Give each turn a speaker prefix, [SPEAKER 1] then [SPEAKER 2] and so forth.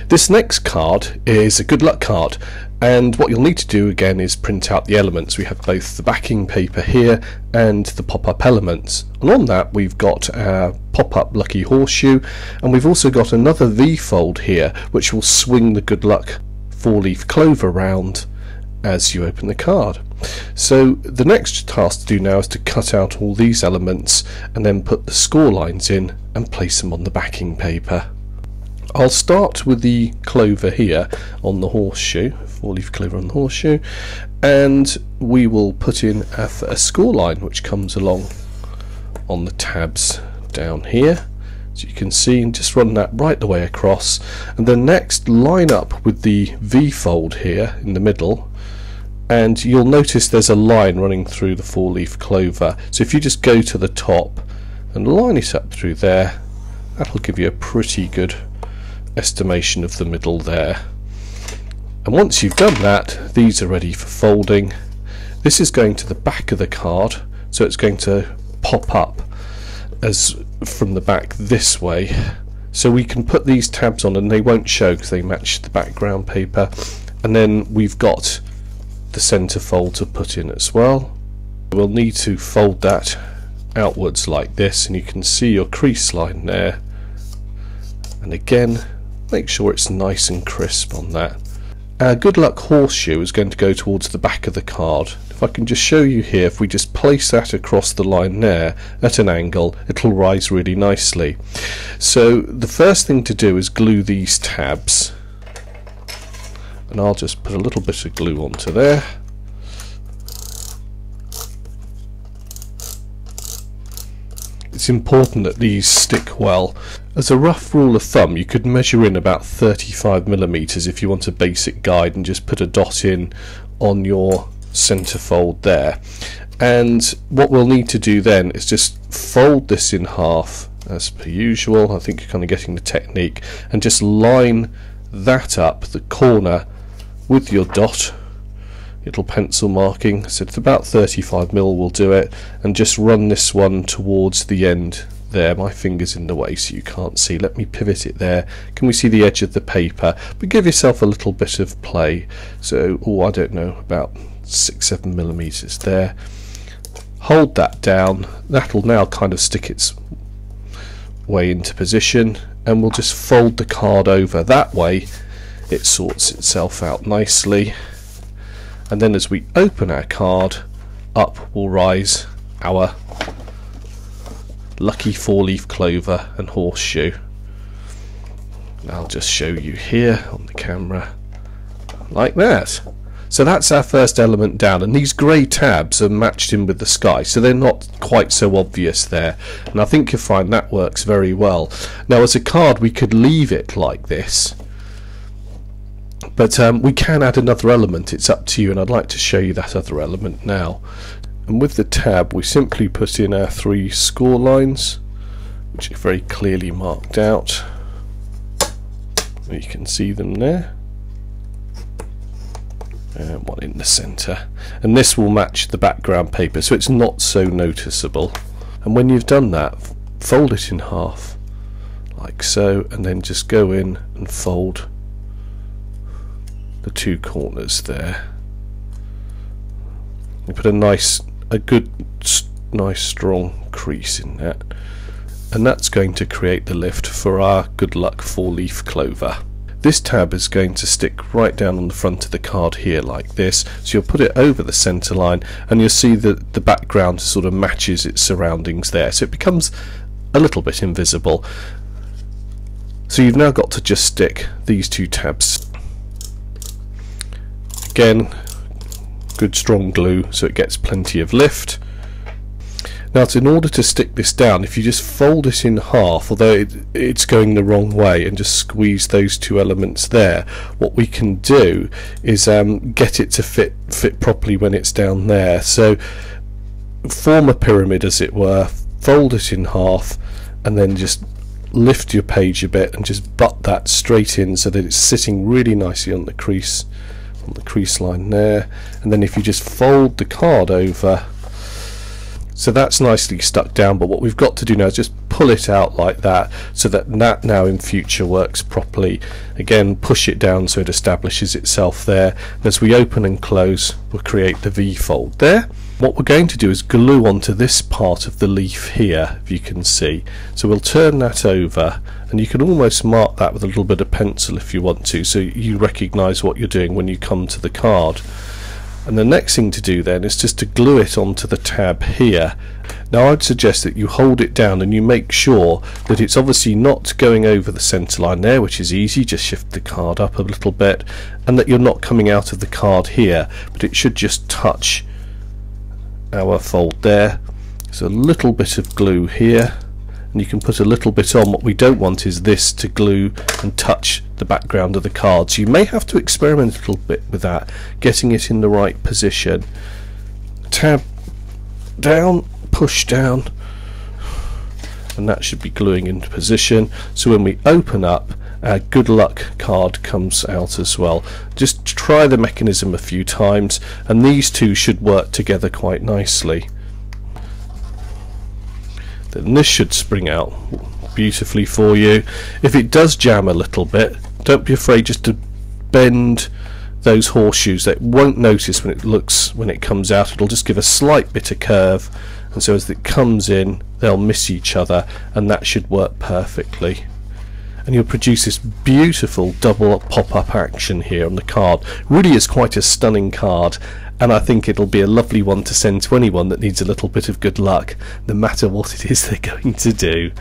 [SPEAKER 1] This next card is a good luck card, and what you'll need to do again is print out the elements. We have both the backing paper here and the pop-up elements, and on that we've got our pop-up lucky horseshoe, and we've also got another V-fold here which will swing the good luck 4-leaf clover round as you open the card. So the next task to do now is to cut out all these elements and then put the score lines in and place them on the backing paper. I'll start with the clover here on the horseshoe, 4-leaf clover on the horseshoe, and we will put in a score line which comes along on the tabs down here, so you can see, and just run that right the way across, and then next line up with the V-fold here in the middle, and you'll notice there's a line running through the 4-leaf clover. So if you just go to the top and line it up through there, that'll give you a pretty good estimation of the middle there. And once you've done that, these are ready for folding. This is going to the back of the card, so it's going to pop up as from the back this way, so we can put these tabs on and they won't show because they match the background paper. And then we've got the center fold to put in as well. We'll need to fold that outwards like this, and you can see your crease line there, and again make sure it's nice and crisp on that. Our good luck horseshoe is going to go towards the back of the card. If I can just show you here, if we just place that across the line there at an angle, it'll rise really nicely. So the first thing to do is glue these tabs, and I'll just put a little bit of glue onto there. It's important that these stick well. As a rough rule of thumb, you could measure in about 35mm if you want a basic guide, and just put a dot in on your center fold there. And what we'll need to do then is just fold this in half as per usual. I think you're kind of getting the technique, and just line that up the corner with your dot, little pencil marking, so it's about 35mm will do it, and just run this one towards the end there. My finger's in the way so you can't see. Let me pivot it there. Can we see the edge of the paper? But give yourself a little bit of play. So, I don't know, about 6-7mm there. Hold that down. That'll now kind of stick its way into position, and we'll just fold the card over. That way it sorts itself out nicely, and then as we open our card, up will rise our lucky 4-leaf clover and horseshoe. And I'll just show you here on the camera like that. So that's our first element down, and these grey tabs are matched in with the sky, so they're not quite so obvious there, and I think you'll find that works very well. Now as a card we could leave it like this, but we can add another element. It's up to you, and I'd like to show you that other element now. And with the tab we simply put in our 3 score lines, which are very clearly marked out. You can see them there, and one in the centre, and this will match the background paper so it's not so noticeable. And when you've done that, fold it in half like so, and then just go in and fold the 2 corners there. You put a good nice strong crease in that, and that's going to create the lift for our good luck 4-leaf clover. This tab is going to stick right down on the front of the card here like this, so you'll put it over the centre line, and you'll see that the background sort of matches its surroundings there, so it becomes a little bit invisible. So you've now got to just stick these 2 tabs. Again, good strong glue so it gets plenty of lift. Now, in order to stick this down, if you just fold it in half, although it's going the wrong way, and just squeeze those 2 elements there, what we can do is get it to fit properly when it's down there. So form a pyramid, as it were, fold it in half, and then just lift your page a bit and just butt that straight in so that it's sitting really nicely on the crease line there. And then if you just fold the card over So that's nicely stuck down, but what we've got to do now is just pull it out like that, so that now in future works properly. Again, push it down so it establishes itself there, and as we open and close we'll create the V fold there. What we're going to do is glue onto this part of the leaf here, if you can see. So we'll turn that over, and you can almost mark that with a little bit of pencil if you want to, so you recognise what you're doing when you come to the card. And the next thing to do then is just to glue it onto the tab here. Now I'd suggest that you hold it down and you make sure that it's obviously not going over the centre line there, which is easy, just shift the card up a little bit, and that you're not coming out of the card here, but it should just touch our fold there. So a little bit of glue here, and you can put a little bit on. What we don't want is this to glue and touch the background of the card, so you may have to experiment a little bit with that, getting it in the right position. Tab down, push down, and that should be gluing into position, so when we open up, our good luck card comes out as well. Just try the mechanism a few times and these two should work together quite nicely. Then this should spring out beautifully for you. If it does jam a little bit, don't be afraid just to bend those horseshoes. They won't notice when it comes out. It'll just give a slight bit of curve, and so as it comes in they'll miss each other, and that should work perfectly. And you'll produce this beautiful double pop-up action here on the card. Really is quite a stunning card, and I think it'll be a lovely one to send to anyone that needs a little bit of good luck, no matter what it is they're going to do.